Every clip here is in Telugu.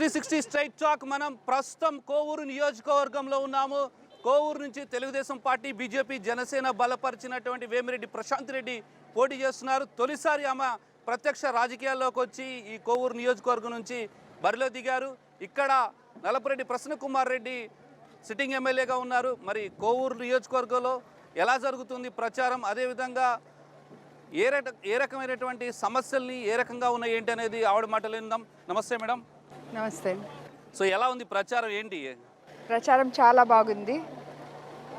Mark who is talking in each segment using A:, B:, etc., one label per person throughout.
A: 360 స్ట్రైట్ టాక్. మనం ప్రస్తుతం కోవూరు నియోజకవర్గంలో ఉన్నాము. కోవూరు నుంచి తెలుగుదేశం పార్టీ, బీజేపీ, జనసేన బలపరిచినటువంటి వేమిరెడ్డి ప్రశాంత్ రెడ్డి పోటీ చేస్తున్నారు. తొలిసారి ఆమె ప్రత్యక్ష రాజకీయాల్లోకి వచ్చి ఈ కోవూరు నియోజకవర్గం నుంచి బరిలో దిగారు. ఇక్కడ నలపరెడ్డి ప్రసన్న కుమార్ రెడ్డి సిట్టింగ్ ఎమ్మెల్యేగా ఉన్నారు. మరి కోవూరు నియోజకవర్గంలో ఎలా జరుగుతుంది ప్రచారం, అదేవిధంగా ఏ రకమైనటువంటి సమస్యల్ని ఏ రకంగా ఉన్నాయి ఏంటి అనేది ఆవిడ మాటలు విందాం. నమస్తే మేడం.
B: నమస్తే.
A: సో ఎలా ఉంది ప్రచారం, ఏంటి?
B: ప్రచారం చాలా బాగుంది.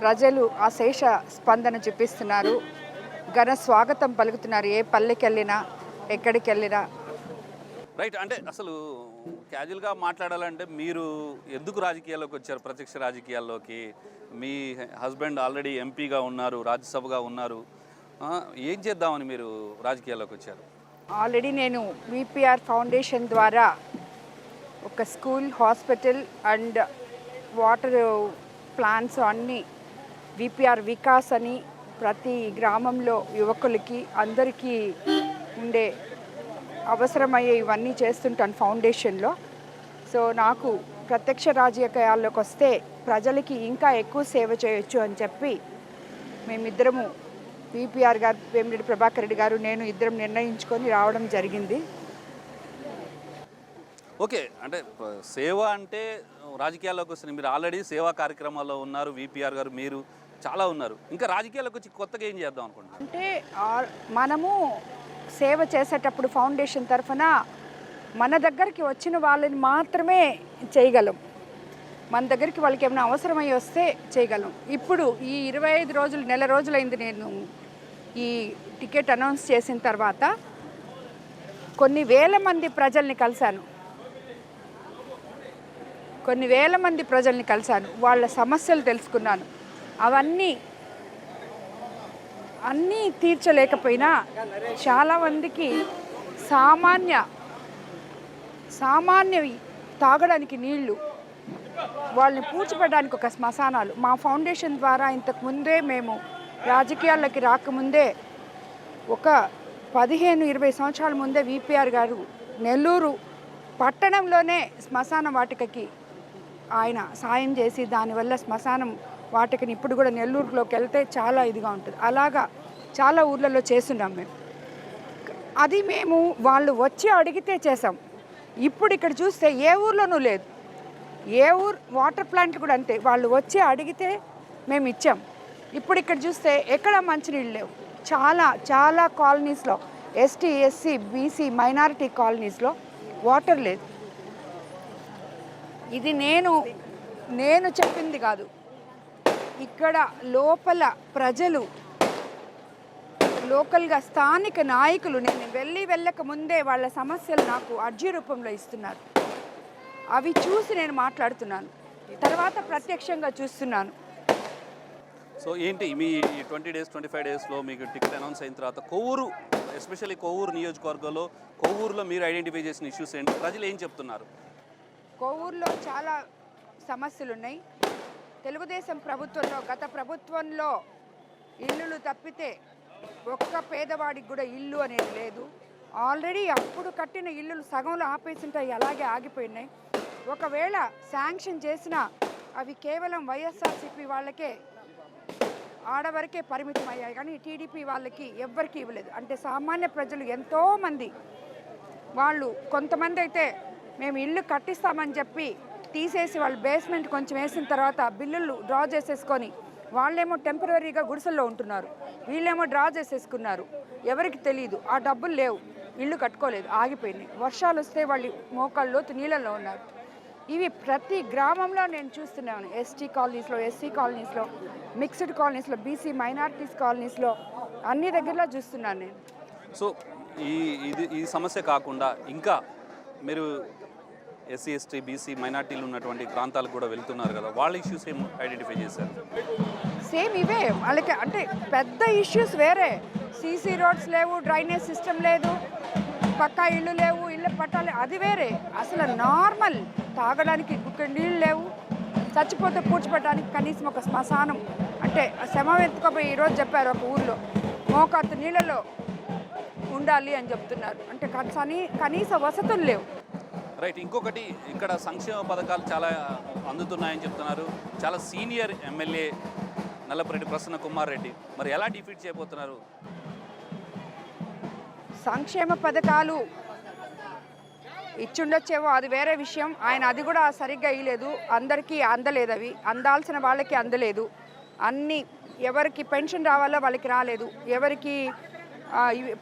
B: ప్రజలు అశేష స్పందన చూపిస్తున్నారు, ఘన స్వాగతం పలుకుతున్నారు. ఏ పల్లెకి వెళ్ళినా, ఎక్కడికి వెళ్ళినా.
A: రైట్. అంటే అసలు క్యాజువల్గా మాట్లాడాలంటే మీరు ఎందుకు రాజకీయాల్లోకి వచ్చారు? ప్రత్యక్ష రాజకీయాల్లోకి మీ హస్బెండ్ ఆల్రెడీ ఎంపీగా ఉన్నారు, రాజ్యసభగా ఉన్నారు. ఏం చేద్దామని మీరు రాజకీయాల్లోకి వచ్చారు?
B: ఆల్రెడీ నేను విపిఆర్ ఫౌండేషన్ ద్వారా ఒక school, hospital and water plants అన్నీ విపిఆర్ వికాస్ అని ప్రతి గ్రామంలో యువకులకి అందరికీ ఉండే అవసరమయ్యే ఇవన్నీ చేస్తుంటాను ఫౌండేషన్లో. సో నాకు ప్రత్యక్ష రాజకీయాల్లోకి వస్తే ప్రజలకి ఇంకా ఎక్కువ సేవ చేయొచ్చు అని చెప్పి మేమిద్దరము, విపిఆర్ గారు, వేమిరెడ్డి ప్రభాకర్ రెడ్డి గారు, నేను ఇద్దరం నిర్ణయించుకొని రావడం జరిగింది.
A: ఓకే. అంటే సేవ అంటే రాజకీయాల్లోకి వస్తుంది. మీరు ఆల్రెడీ సేవా కార్యక్రమాల్లో ఉన్నారు, విపిఆర్ గారు, మీరు చాలా ఉన్నారు. ఇంకా రాజకీయాల్లోకి వచ్చి కొత్తగా ఏం చేద్దాం అనుకుంటున్నారు?
B: అంటే మనము సేవ చేసేటప్పుడు ఫౌండేషన్ తరఫున మన దగ్గరికి వచ్చిన వాళ్ళని మాత్రమే చేయగలం. మన దగ్గరికి వాళ్ళకి ఏమైనా అవసరమై వస్తే చేయగలం. ఇప్పుడు ఈ 25 రోజులు, నెల రోజులైంది నేను ఈ టికెట్ అనౌన్స్ చేసిన తర్వాత కొన్ని వేల మంది ప్రజల్ని కలిశాను. వాళ్ళ సమస్యలు తెలుసుకున్నాను. అన్నీ తీర్చలేకపోయినా చాలామందికి సామాన్య తాగడానికి నీళ్లు, వాళ్ళని పూడ్చిపెట్టడానికి ఒక శ్మశానాలు. మా ఫౌండేషన్ ద్వారా ఇంతకుముందే మేము రాజకీయాల్లోకి రాకముందే ఒక 15-20 సంవత్సరాల ముందే విపిఆర్ గారు నెల్లూరు పట్టణంలోనే శ్మశాన వాటికకి ఆయన సాయం చేసి దానివల్ల శ్మశానం వాటికని ఇప్పుడు కూడా నెల్లూరులోకి వెళ్తే చాలా ఇదిగా ఉంటుంది. అలాగా చాలా ఊర్లలో చేస్తున్నాం మేము. అది మేము వాళ్ళు వచ్చి అడిగితే చేసాం. ఇప్పుడు ఇక్కడ చూస్తే ఏ ఊర్లోనూ లేదు. ఏ ఊరు వాటర్ ప్లాంట్ కూడా అంతే, వాళ్ళు వచ్చి అడిగితే మేము ఇచ్చాం. ఇప్పుడు ఇక్కడ చూస్తే ఎక్కడ మంచినీళ్ళు లేవు. చాలా కాలనీస్లో, ఎస్టీ, ఎస్సీ, బీసీ, మైనారిటీ కాలనీస్లో వాటర్ లేదు. ఇది నేను చెప్పింది కాదు. ఇక్కడ లోపల ప్రజలు, లోకల్గా స్థానిక నాయకులు నేను వెళ్ళక ముందే వాళ్ళ సమస్యలు నాకు అర్జీ రూపంలో ఇస్తున్నారు. అవి చూసి నేను మాట్లాడుతున్నాను, తర్వాత ప్రత్యక్షంగా చూస్తున్నాను.
A: సో ఏంటి మీ 20 days 25 daysలో మీకు టికెట్ అనౌన్స్ అయిన తర్వాత కోవూరు, ఎస్పెషల్లీ కోవూరు నియోజకవర్గంలో, కోవూరులో మీరు ఐడెంటిఫై చేసిన ఇష్యూస్ ఏంటి? ప్రజలు ఏం చెప్తున్నారు?
B: కోవూరులో చాలా సమస్యలు ఉన్నాయి. తెలుగుదేశం ప్రభుత్వంలో, గత ప్రభుత్వంలో ఇల్లులు తప్పితే ఒక్క పేదవాడికి కూడా ఇల్లు అనేది లేదు. ఆల్రెడీ అప్పుడు కట్టిన ఇల్లులు సగంలో ఆపేసింటాయి, అలాగే ఆగిపోయినాయి. ఒకవేళ శాంక్షన్ చేసినా అవి కేవలం వైఎస్ఆర్సీపీ వాళ్ళకే, ఆడవరకే పరిమితం అయ్యాయి, కానీ టీడీపీ వాళ్ళకి ఎవ్వరికి ఇవ్వలేదు. అంటే సామాన్య ప్రజలు ఎంతోమంది, వాళ్ళు కొంతమంది అయితే మేము ఇల్లు కట్టిస్తామని చెప్పి తీసేసి వాళ్ళు బేస్మెంట్ కొంచెం వేసిన తర్వాత బిల్లులు డ్రా చేసేసుకొని వాళ్ళేమో టెంపరీగా గుడిసెల్లో ఉంటున్నారు, వీళ్ళేమో డ్రా చేసేసుకున్నారు. ఎవరికి తెలియదు, ఆ డబ్బులు లేవు, ఇల్లు కట్టుకోలేదు, ఆగిపోయినాయి. వర్షాలు వస్తే వాళ్ళు మోకాళ్ళు లోతు నీళ్ళల్లో ఉన్నారు. ఇవి ప్రతి గ్రామంలో నేను చూస్తున్నాను. ఎస్టీ కాలనీస్లో, ఎస్సీ కాలనీస్లో, మిక్స్డ్ కాలనీస్లో, బీసీ మైనారిటీస్ కాలనీస్లో, అన్ని దగ్గరలో చూస్తున్నాను నేను.
A: సో ఈ సమస్య కాకుండా ఇంకా మీరు ఎస్సీ, ఎస్టీ, బీసీ, మైనార్టీలు ఉన్నటువంటి ప్రాంతాలకు కూడా వెళ్తున్నారు కదా, వాళ్ళ ఇష్యూస్ ఏం ఐడెంటిఫై చేశారు?
B: సేమ్ ఇవే వాళ్ళకి. అంటే పెద్ద ఇష్యూస్ వేరే. సీసీ రోడ్స్ లేవు, డ్రైనేజ్ సిస్టమ్ లేదు, పక్కా ఇళ్ళు లేవు, ఇళ్ళ పట్టాలి, అది వేరే. అసలు నార్మల్ తాగడానికి నీళ్ళు లేవు, చచ్చిపోతే పూడ్చిపెట్టడానికి కనీసం ఒక శ్మశానం, అంటే శవం ఎత్తుకోపోయి ఈరోజు చెప్పారు ఒక ఊళ్ళో మోకాత్తు నీళ్ళలో ఉండాలి అని చెప్తున్నారు. అంటే కనీస వసతులు లేవు.
A: రైట్. ఇంకొకటి ఇక్కడ సంక్షేమ పథకాలు చాలా అందుతున్నాయని చెప్తున్నారు. చాలా సీనియర్ ఎమ్మెల్యే నల్లపరెడ్డి ప్రసన్న కుమార్ రెడ్డి, మరి ఎలా డిఫీట్ చేయబోతున్నారు?
B: సంక్షేమ పథకాలు ఇచ్చుండొచ్చేమో, అది వేరే విషయం. ఆయన అది కూడా సరిగ్గా ఇవ్వలేదు, అందరికీ అందలేదు, అవి అందాల్సిన వాళ్ళకి అందలేదు. అన్నీ ఎవరికి పెన్షన్ రావాలో వాళ్ళకి రాలేదు, ఎవరికి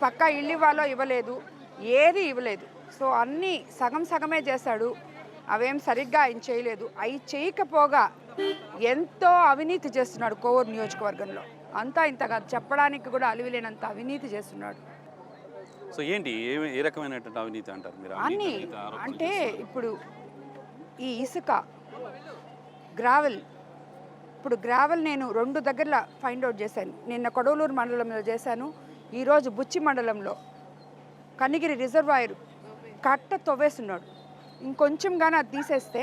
B: పక్కా ఇల్లు ఇవ్వాలో ఇవ్వలేదు, ఏది ఇవ్వలేదు. సో అన్నీ సగం సగమే చేశాడు, అవేం సరిగ్గా ఆయన చేయలేదు. అవి చేయకపోగా ఎంతో అవినీతి చేస్తున్నాడు కోవూరు నియోజకవర్గంలో. అంతా ఇంతగా చెప్పడానికి కూడా అలివిలేనంత అవినీతి చేస్తున్నాడు.
A: సో ఏంటి, ఏ రకమైనటువంటి అవినీతి అంటారు మీరు?
B: అన్నీ అంటే ఇప్పుడు ఈ ఇసుక, గ్రావెల్, ఇప్పుడు గ్రావెల్ నేను 2 దగ్గరలో ఫైండ్ అవుట్ చేశాను. నిన్న కొడవలూరు మండలంలో చేశాను, ఈరోజు బుచ్చి మండలంలో కనిగిరి రిజర్వాయర్ కట్ట తవ్వేస్తున్నాడు. ఇంకొంచెం కానీ అది తీసేస్తే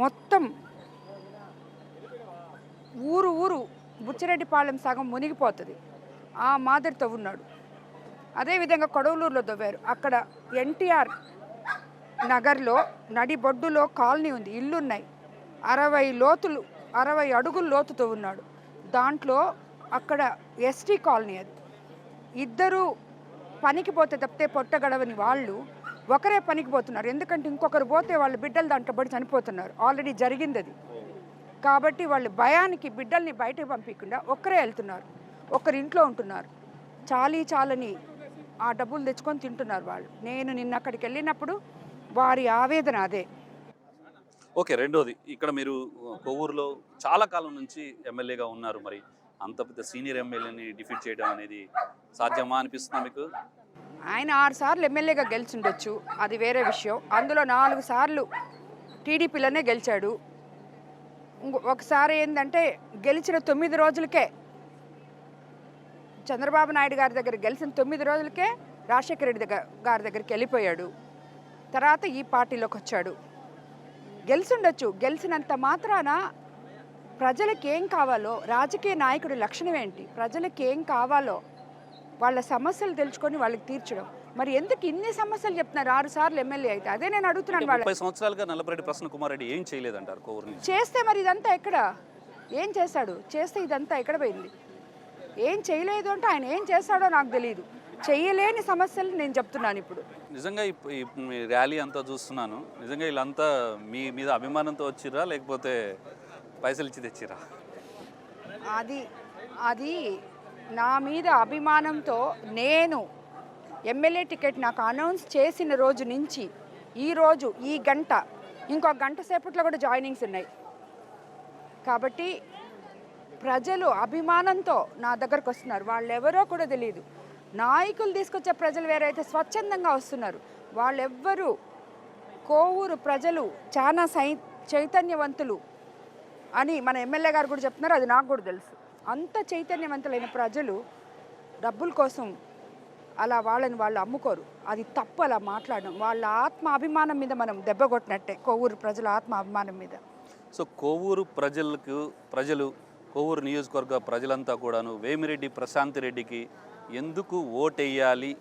B: మొత్తం ఊరు బుచ్చిరెడ్డిపాలెం సగం మునిగిపోతుంది, ఆ మాదిరి తవ్వున్నాడు. అదేవిధంగా కొడవలూరులో తవ్వారు, అక్కడ ఎన్టీఆర్ నగర్లో నడిబొడ్డులో కాలనీ ఉంది, ఇల్లున్నాయి, 60 అడుగులు లోతు తవ్వున్నాడు. దాంట్లో అక్కడ ఎస్టీ కాలనీ, అది ఇద్దరు పనికి పోతే తప్పితే పొట్ట గడవని వాళ్ళు ఒకరే పనికి పోతున్నారు. ఎందుకంటే ఇంకొకరు పోతే వాళ్ళ బిడ్డలు దాంట్లో పడి చనిపోతున్నారు, ఆల్రెడీ జరిగింది అది. కాబట్టి వాళ్ళు భయానికి బిడ్డల్ని బయటకు పంపించకుండా ఒక్కరే వెళ్తున్నారు, ఒకరి ఇంట్లో ఉంటున్నారు, చాలని ఆ డబ్బులు తెచ్చుకొని తింటున్నారు వాళ్ళు. నేను నిన్న అక్కడికి వెళ్ళినప్పుడు వారి ఆవేదన అదే.
A: ఓకే, రెండోది, ఇక్కడ మీరు కొవ్వూరులో చాలా కాలం నుంచి ఎమ్మెల్యేగా ఉన్నారు, మరి అంత పెద్ద సీనియర్ ఎమ్మెల్యేని డిఫీట్ చేయడం అనేది సాధ్యమా అనిపిస్తుందా మీకు?
B: ఆయన 6 సార్లు ఎమ్మెల్యేగా గెలిచిండొచ్చు, అది వేరే విషయం. అందులో 4 సార్లు టీడీపీలోనే గెలిచాడు. ఒకసారి ఏంటంటే గెలిచిన 9 రోజులకే చంద్రబాబు నాయుడు గారి దగ్గర గెలిచిన 9 రోజులకే రాజశేఖర రెడ్డి గారి దగ్గరికి వెళ్ళిపోయాడు. తర్వాత ఈ పార్టీలోకి వచ్చాడు. గెలిచిండొచ్చు, గెలిచినంత మాత్రాన ప్రజలకు ఏం కావాలో, రాజకీయ నాయకుడి లక్షణం ఏంటి, ప్రజలకు ఏం కావాలో వాళ్ళ సమస్యలు తెలుసుకొని వాళ్ళకి తీర్చడం. మరి ఎందుకు ఇన్ని సమస్యలు చెప్తున్నారు 6 సార్లు ఎమ్మెల్యే అయితే? అదే నేను అడుగుతున్నాను.
A: 30 సంవత్సరాలుగా నల్లపరెడ్డి ప్రసన్న కుమార్ రెడ్డి ఏం చేయలేదంటారు కొవ్వూరు నుంచి?
B: చేస్తే మరి ఇదంతా ఎక్కడ, ఏం చేశాడు? చేస్తే ఇదంతా ఎక్కడ పోయింది? ఏం చేయలేదు అంటే ఆయన ఏం చేస్తాడో నాకు తెలియదు. చేయలేని సమస్యలు నేను చెప్తున్నాను ఇప్పుడు.
A: నిజంగా ఈ ర్యాలీ అంతా చూస్తున్నాను, నిజంగా వీళ్ళంతా మీ మీద అభిమానంతో వచ్చిరా లేకపోతే పైసలు ఇచ్చి తెచ్చిరా?
B: అది నా మీద అభిమానంతో, నేను ఎమ్మెల్యే టికెట్ నాకు అనౌన్స్ చేసిన రోజు నుంచి ఈరోజు ఈ గంట, ఇంకో గంట సేపట్లో కూడా జాయినింగ్స్ ఉన్నాయి. కాబట్టి ప్రజలు అభిమానంతో నా దగ్గరకు వస్తున్నారు. వాళ్ళు ఎవరో కూడా తెలియదు. నాయకులు తీసుకొచ్చే ప్రజలు వేరైతే స్వచ్ఛందంగా వస్తున్నారు. వాళ్ళెవ్వరూ, కోవూరు ప్రజలు చాలా చైతన్యవంతులు అని మన ఎమ్మెల్యే గారు కూడా చెప్తున్నారు, అది నాకు కూడా తెలుసు. అంత చైతన్యవంతులైన ప్రజలు డబ్బుల కోసం అలా వాళ్ళని వాళ్ళు అమ్ముకోరు, అది తప్పు అలా మాట్లాడడం. వాళ్ళ ఆత్మ అభిమానం మీద మనం దెబ్బ కొట్టినట్టే, కోవూరు ప్రజల ఆత్మ అభిమానం మీద.
A: సో కోవూరు ప్రజలు కోవూరు నియోజకవర్గ ప్రజలంతా కూడాను వేమిరెడ్డి ప్రశాంత్ రెడ్డికి ఎందుకు ఓటేయాలి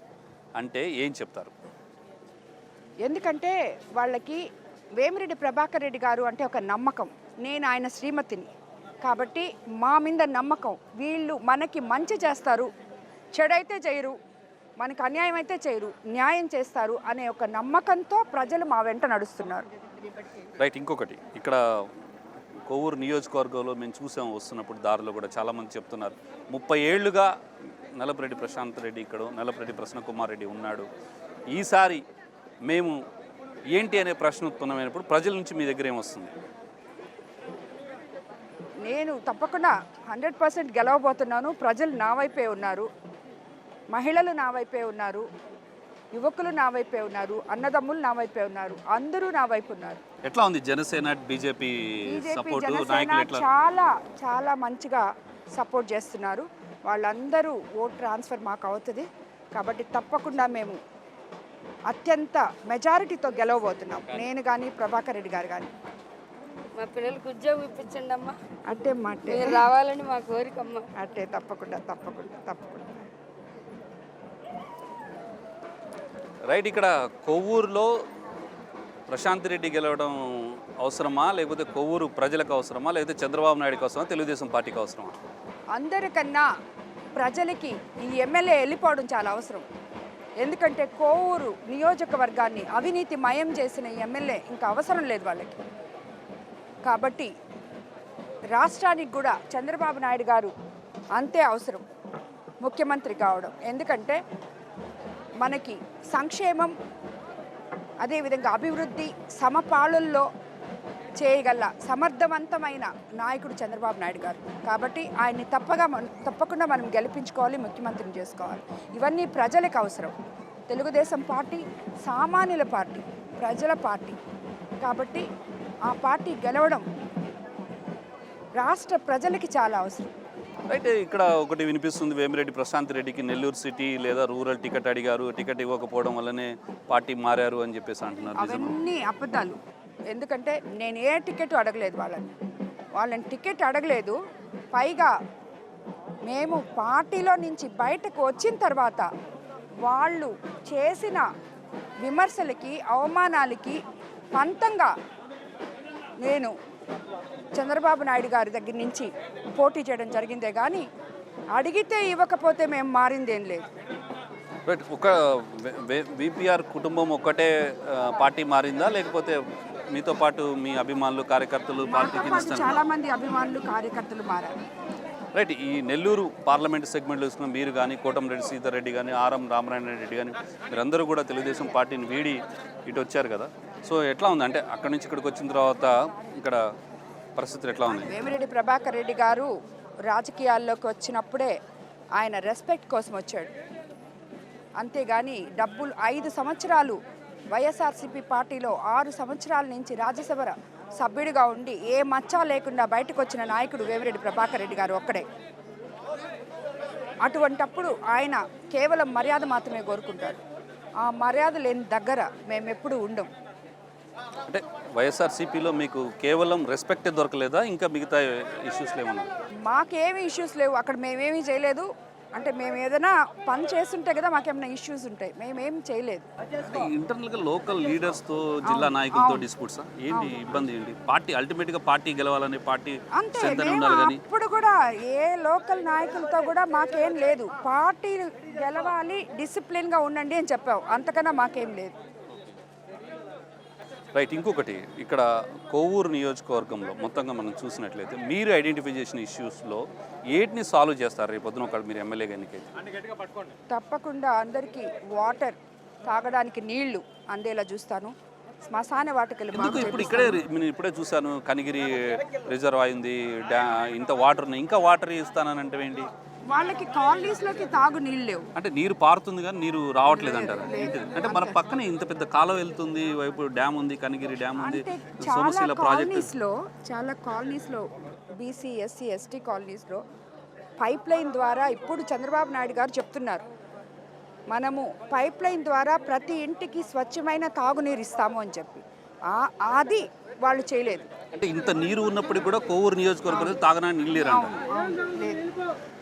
A: అంటే ఏం చెప్తారు?
B: ఎందుకంటే వాళ్ళకి వేమిరెడ్డి ప్రభాకర్ రెడ్డి గారు అంటే ఒక నమ్మకం. నేను ఆయన శ్రీమతిని కాబట్టి మా మీద నమ్మకం. వీళ్ళు మనకి మంచి చేస్తారు, చెడైతే చేయరు, మనకు అన్యాయం అయితే చేయరు, న్యాయం చేస్తారు అనే ఒక నమ్మకంతో ప్రజలు మా వెంట నడుస్తున్నారు.
A: రైట్. ఇంకొకటి, ఇక్కడ కోవూరు నియోజకవర్గంలో మేము చూసాం, వస్తున్నప్పుడు దారిలో కూడా చాలామంది చెప్తున్నారు 30 ఏళ్లుగా నల్లపరెడ్డి ప్రశాంత్ రెడ్డి ఇక్కడ, నల్లపరెడ్డి ప్రసన్న కుమార్ రెడ్డి ఉన్నాడు, ఈసారి మేము ఏంటి అనే ప్రశ్న ఉత్పన్నమైనప్పుడు ప్రజల నుంచి మీ దగ్గర ఏమొస్తుంది?
B: నేను తప్పకుండా 100% గెలవబోతున్నాను. ప్రజలు నా వైపే ఉన్నారు, మహిళలు నా వైపే ఉన్నారు, యువకులు నా వైపే ఉన్నారు, అన్నదమ్ములు నా వైపే ఉన్నారు, అందరూ నా వైపు ఉన్నారు.
A: ఎట్లా ఉంది జనసేన బీజేపీ సపోర్ట్?
B: చాలా చాలా మంచిగా సపోర్ట్ చేస్తున్నారు. వాళ్ళందరూ ఓట్ ట్రాన్స్ఫర్ మాకు అవుతుంది కాబట్టి తప్పకుండా మేము అత్యంత మెజారిటీతో గెలవబోతున్నాం, నేను కానీ ప్రభాకర్ రెడ్డి గారు కానీ.
C: మా పిల్లలకు ఉద్యోగం ఇప్పించండి అమ్మా.
B: అంటే మాట
C: రావాలని మా కోరికమ్మ.
B: అంటే తప్పకుండా తప్పకుండా తప్పకుండా.
A: రైట్. ఇక్కడ కొవ్వూరులో ప్రశాంత్ రెడ్డి గెలవడం అవసరమా, లేకపోతే కొవ్వూరు ప్రజలకు అవసరమా, లేకపోతే చంద్రబాబు నాయుడుకి అవసరమా, తెలుగుదేశం పార్టీకి అవసరమా?
B: అందరికన్నా ప్రజలకి ఈ ఎమ్మెల్యే వెళ్ళిపోవడం చాలా అవసరం. ఎందుకంటే కోవూరు నియోజకవర్గాన్ని అవినీతి మయం చేసిన ఎమ్మెల్యే ఇంకా అవసరం లేదు వాళ్ళకి. కాబట్టి రాష్ట్రానికి కూడా చంద్రబాబు నాయుడు గారు అంతే అవసరం ముఖ్యమంత్రి కావడం. ఎందుకంటే మనకి సంక్షేమం, అదేవిధంగా అభివృద్ధి సమపాళల్లో చేయగల సమర్థవంతమైన నాయకుడు చంద్రబాబు నాయుడు గారు. కాబట్టి ఆయన్ని తప్పకుండా మనం గెలిపించుకోవాలి, ముఖ్యమంత్రిని చేసుకోవాలి. ఇవన్నీ ప్రజలకు అవసరం. తెలుగుదేశం పార్టీ సామాన్యుల పార్టీ, ప్రజల పార్టీ. కాబట్టి ఆ పార్టీ గెలవడం రాష్ట్ర ప్రజలకి చాలా అవసరం.
A: అయితే ఇక్కడ ఒకటి వినిపిస్తుంది, వేమిరెడ్డి ప్రశాంత్ రెడ్డికి నెల్లూరు సిటీ లేదా రూరల్ టికెట్ అడిగారు, టికెట్ ఇవ్వకపోవడం వల్లనే పార్టీ మారారు అని చెప్పేసి అంటున్నారు.
B: అవన్నీ అబద్ధాలు. ఎందుకంటే నేను ఏ టికెట్ అడగలేదు, వాళ్ళని టికెట్ అడగలేదు. పైగా మేము పార్టీలో నుంచి బయటకు వచ్చిన తర్వాత వాళ్ళు చేసిన విమర్శలకి, అవమానాలకి పంతంగా నేను చంద్రబాబు నాయుడు గారి దగ్గర నుంచి పోటీ చేయడం జరిగిందే కానీ అడిగితే ఇవ్వకపోతే మేము మారిందేం లేదు.
A: బట్ ఒక విపిఆర్ కుటుంబం ఒక్కటే పార్టీ మారిందా, లేకపోతే మీతో పాటు మీ అభిమానులు, కార్యకర్తలు పార్టీకి
B: చాలా మంది అభిమానులు, కార్యకర్తలు మారారు?
A: రైట్. ఈ నెల్లూరు పార్లమెంట్ సెగ్మెంట్లో చూసుకున్న మీరు కానీ, కోటంరెడ్డి సీతారెడ్డి రెడ్డి కానీ, ఆరం రామనారాయణ రెడ్డి కానీ, మీరందరూ కూడా తెలుగుదేశం పార్టీని వీడి ఇటు వచ్చారు కదా. సో ఎట్లా ఉంది అంటే అక్కడి నుంచి ఇక్కడికి వచ్చిన తర్వాత ఇక్కడ పరిస్థితులు ఎట్లా ఉంది?
B: వేమిరెడ్డి ప్రభాకర్ రెడ్డి గారు రాజకీయాల్లోకి వచ్చినప్పుడే ఆయన రెస్పెక్ట్ కోసం వచ్చాడు. అంతేగాని డబ్బులు 5 సంవత్సరాలు వైఎస్ఆర్సీపీ పార్టీలో 6 సంవత్సరాల నుంచి రాజ్యసభ సభ్యుడిగా ఉండి ఏ మచ్చ లేకుండా బయటకు వచ్చిన నాయకుడు వేమిరెడ్డి ప్రభాకర్ రెడ్డి గారు ఒక్కడే. అటువంటప్పుడు ఆయన కేవలం మర్యాద మాత్రమే కోరుకుంటాడు. ఆ మర్యాద లేని దగ్గర మేము ఎప్పుడు ఉండం.
A: అంటే వైఎస్ఆర్సీపీలో మీకు కేవలం రెస్పెక్టే దొరకలేదా, ఇంకా మిగతా ఇష్యూస్ లేవన్నా?
B: మాకేమీ ఇష్యూస్ లేవు. అక్కడ మేమేమీ చేయలేదు. అంటే మేము ఏదైనా పని చేస్తుంటే కదా మాకేమైనా ఇష్యూస్ ఉంటాయి. మేమేం చేయలేదు.
A: ఇంటర్నల్గా లోకల్ లీడర్స్తో, జిల్లా నాయకులతో డిస్ప్యూట్స్ ఏంటి, ఇబ్బంది ఏంటి? పార్టీ అల్టిమేట్గా పార్టీ గెలవాలని పార్టీ
B: అంతే. ఇప్పుడు కూడా ఏ లోకల్ నాయకులతో కూడా మాకేం లేదు. పార్టీ గెలవాలి, డిసిప్లిన్గా ఉండండి అని చెప్పావు, అంతకన్నా మాకేం లేదు.
A: రైట్. ఇంకొకటి, ఇక్కడ కొవ్వూరు నియోజకవర్గంలో మొత్తంగా మనం చూసినట్లయితే మీరు ఐడెంటిఫై చేసిన ఇష్యూస్లో ఏటిని సాల్వ్ చేస్తారు రేపు పొద్దున ఒకటి మీరు ఎమ్మెల్యేగా ఎన్నికైతే?
B: తప్పకుండా అందరికీ వాటర్, తాగడానికి నీళ్లు అందేలా చూస్తాను. శ్మశాన వాటికలు
A: ఇప్పుడు నేను ఇప్పుడే చూశాను, కనిగిరి రిజర్వ్ అయింది, ఇంత వాటర్ ఉంది, ఇంకా వాటర్ ఇస్తానంటే ఏంటి?
B: వాళ్ళకి కాలనీస్లోకి తాగు నీళ్ళు లేవు.
A: అంటే నీరు పారుతుంది కానీ నీరు రావట్లేదు అంటారు. అంటే మన పక్కనే ఇంత పెద్ద కాలువ వెళ్తుంది, వైపు డ్యామ్ ఉంది, కనిగిరి డ్యామ్ ఉంది, సోమశిల ప్రాజెక్ట్.
B: చాలా కాలనీస్లో బీసీ, ఎస్సీ, ఎస్టీ కాలనీస్లో పైప్ లైన్ ద్వారా ఇప్పుడు చంద్రబాబు నాయుడు గారు చెప్తున్నారు, మనము పైప్ లైన్ ద్వారా ప్రతి ఇంటికి స్వచ్ఛమైన తాగునీరు ఇస్తాము అని చెప్పి. అది వాళ్ళు చేయలేదు.
A: అంటే ఇంత నీరు ఉన్నప్పటికీ కూడా కొవ్వూరు నియోజకవర్గంలో తాగడానికి నీళ్ళు లేరు అంటారు.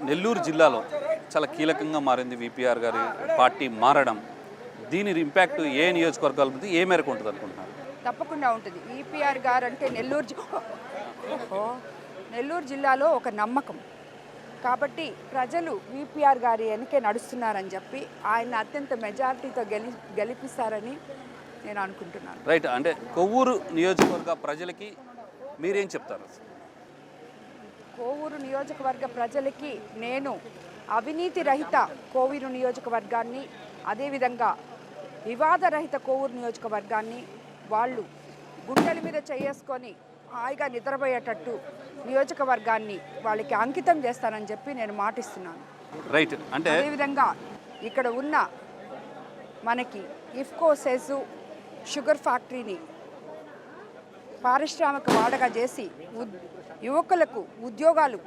A: నెల్లూరు జిల్లాలో చాలా కీలకంగా మారింది విపిఆర్ గారి పార్టీ మారడం. దీని ఇంపాక్ట్ ఏ నియోజకవర్గాల మీద ఏ మేరకు ఉంటుంది అనుకుంటున్నారు?
B: తప్పకుండా ఉంటుంది. విపిఆర్ గారు అంటే నెల్లూరు జిల్లాలో ఒక నమ్మకం. కాబట్టి ప్రజలు విపిఆర్ గారి వెనకే నడుస్తున్నారని చెప్పి ఆయన అత్యంత మెజారిటీతో గెలిపిస్తారని నేను అనుకుంటున్నాను.
A: రైట్. అంటే కొవ్వూరు నియోజకవర్గ ప్రజలకి మీరేం చెప్తారు?
B: కోవూరు నియోజకవర్గ ప్రజలకి నేను అవినీతి రహిత కోవూరు నియోజకవర్గాన్ని, అదేవిధంగా వివాద రహిత కోవూరు నియోజకవర్గాన్ని వాళ్ళు గుండెల మీద చేసుకొని హాయిగా నిద్రపోయేటట్టు నియోజకవర్గాన్ని వాళ్ళకి అంకితం చేస్తానని చెప్పి నేను మాటిస్తున్నాను.
A: రైట్. అంటే
B: అదేవిధంగా ఇక్కడ ఉన్న మనకి ఇఫ్కో సెజు షుగర్ ఫ్యాక్టరీని పారిశ్రామిక వాడగా చేసి యువకులకు ఉద్యోగాలు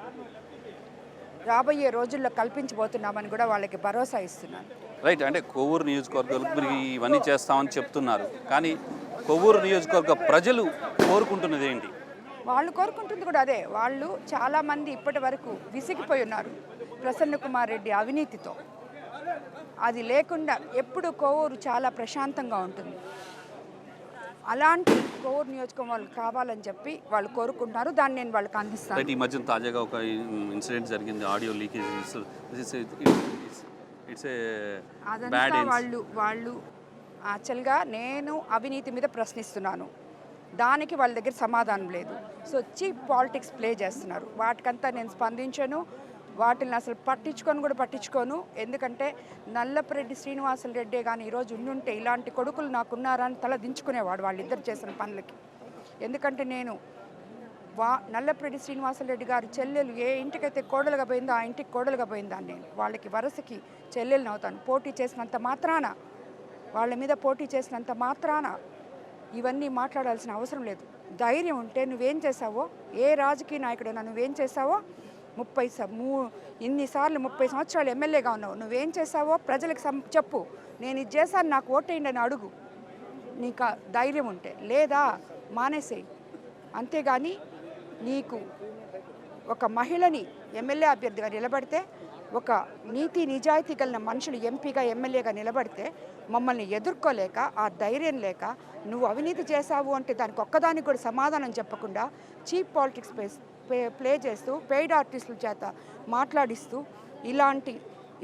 B: రాబోయే రోజుల్లో కల్పించబోతున్నామని కూడా వాళ్ళకి భరోసా ఇస్తున్నాను.
A: రైట్. అంటే కొవ్వూరు నియోజకవర్గాలు మీరు ఇవన్నీ చేస్తామని చెప్తున్నారు, కానీ కొవ్వూరు నియోజకవర్గ ప్రజలు కోరుకుంటున్నది ఏంటి?
B: వాళ్ళు కోరుకుంటుంది కూడా అదే. వాళ్ళు చాలామంది ఇప్పటి వరకు విసిగిపోయి ఉన్నారు ప్రసన్న కుమార్ రెడ్డి అవినీతితో. అది లేకుండా ఎప్పుడు కొవ్వూరు చాలా ప్రశాంతంగా ఉంటుంది. అలాంటి కోవూరు నియోజకవర్గం వాళ్ళు కావాలని చెప్పి వాళ్ళు కోరుకుంటున్నారు. దాన్ని నేను వాళ్ళకి అందిస్తాను.
A: రైట్, ఈ మధ్యన తాజాగా ఒక ఇన్సిడెంట్ జరిగింది, audio leakage. It's a bad
B: వాళ్ళు యాక్చువల్గా నేను అవినీతి మీద ప్రశ్నిస్తున్నాను, దానికి వాళ్ళ దగ్గర సమాధానం లేదు. సో చీప్ పాలిటిక్స్ ప్లే చేస్తున్నారు. వాటికంతా నేను స్పందించను, వాటిని అసలు పట్టించుకోను. ఎందుకంటే నల్లపరెడ్డి శ్రీనివాసులు రెడ్డే కానీ ఈరోజు ఉండుంటే ఇలాంటి కొడుకులు నాకున్నారా అని తల దించుకునేవాడు వాళ్ళిద్దరు చేసిన పనులకి. ఎందుకంటే నేను నల్లపరెడ్డి శ్రీనివాసులు రెడ్డి గారి చెల్లెలు ఏ ఇంటికైతే కోడలుగా పోయిందో ఆ ఇంటికి కోడలుగా పోయిందాన్ని నేను. వాళ్ళకి వరసకి చెల్లెలను అవుతాను. వాళ్ళ మీద పోటీ చేసినంత మాత్రాన ఇవన్నీ మాట్లాడాల్సిన అవసరం లేదు. ధైర్యం ఉంటే నువ్వేం చేసావో, ఏ రాజకీయ నాయకుడైనా నువ్వేం చేసావో, 30 సంవత్సరాలు ఎమ్మెల్యేగా ఉన్నావు, నువ్వేం చేసావో ప్రజలకు చెప్పు. నేను ఇది చేశాను, నాకు ఓటేయండి అని అడుగు, నీకు ధైర్యం ఉంటే. లేదా మానేసేయి. అంతేగాని నీకు ఒక మహిళని ఎమ్మెల్యే అభ్యర్థిగా నిలబడితే, ఒక నీతి నిజాయితీ కలిగిన మనుషులు ఎంపీగా ఎమ్మెల్యేగా నిలబడితే మమ్మల్ని ఎదుర్కోలేక, ఆ ధైర్యం లేక నువ్వు అవినీతి చేశావు అంటే దానికి ఒక్కదానికి కూడా సమాధానం చెప్పకుండా చీప్ పాలిటిక్స్ ప్లే చేస్తూ పెయిడ్ ఆర్టిస్టుల చేత మాట్లాడిస్తూ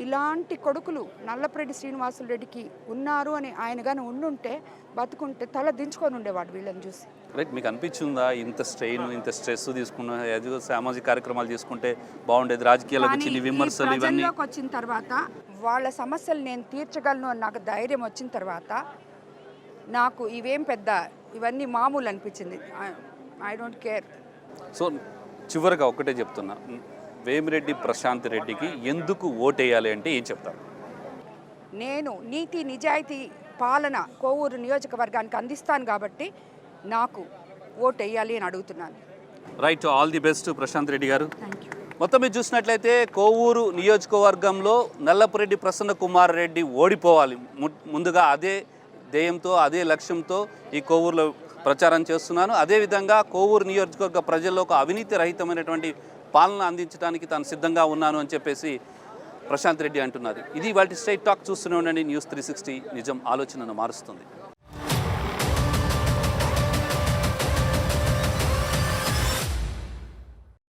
B: ఇలాంటి కొడుకులు నల్లపరెడ్డి శ్రీనివాసులు రెడ్డికి ఉన్నారు అని ఆయన కానీ ఉండుంటే, బతుకుంటే తల దించుకొని ఉండేవాడు వీళ్ళని చూసి.
A: రైట్, మీకు అనిపించిందా ఇంత స్ట్రెయిన్, ఇంత స్ట్రెస్ తీసుకున్న ఏదో సామాజిక కార్యక్రమాలు తీసుకుంటే బాగుండేది, రాజకీయాలకు వచ్చి విమర్శలు ఇవన్నీ
B: వచ్చిన తర్వాత వాళ్ళ సమస్యలు నేను తీర్చగలను అని నాకు ధైర్యం వచ్చిన తర్వాత నాకు ఇవన్నీ మామూలు అనిపించింది. I don't care.
A: సో చివరిగా ఒక్కటే చెప్తున్నా, వేమిరెడ్డి ప్రశాంత్ రెడ్డికి ఎందుకు ఓటేయాలి అంటే ఏం చెప్తారు?
B: నేను నీతి నిజాయితీ పాలన కోవూరు నియోజకవర్గానికి అందిస్తాను కాబట్టి నాకు ఓటేయాలి అని అడుగుతున్నాను.
A: Right, all the best Prashanth Reddy garu.
B: Thank you.
A: మొత్తం మీరు చూసినట్లయితే కోవూరు నియోజకవర్గంలో నల్లపరెడ్డి ప్రసన్న కుమార్ రెడ్డి ఓడిపోవాలి, ముందుగా అదే ధ్యేయంతో, అదే లక్ష్యంతో ఈ కోవూరులో ప్రచారం చేస్తున్నాను. అదేవిధంగా కోవూరు నియోజకవర్గ ప్రజల్లో ఒక అవినీతి రహితమైనటువంటి పాలన అందించడానికి తాను సిద్ధంగా ఉన్నాను అని చెప్పేసి ప్రశాంత్ రెడ్డి అంటున్నారు. ఇది వాటి స్ట్రైట్ టాక్. చూస్తూనే ఉండండి న్యూస్ 360, నిజం ఆలోచనను మారుస్తుంది.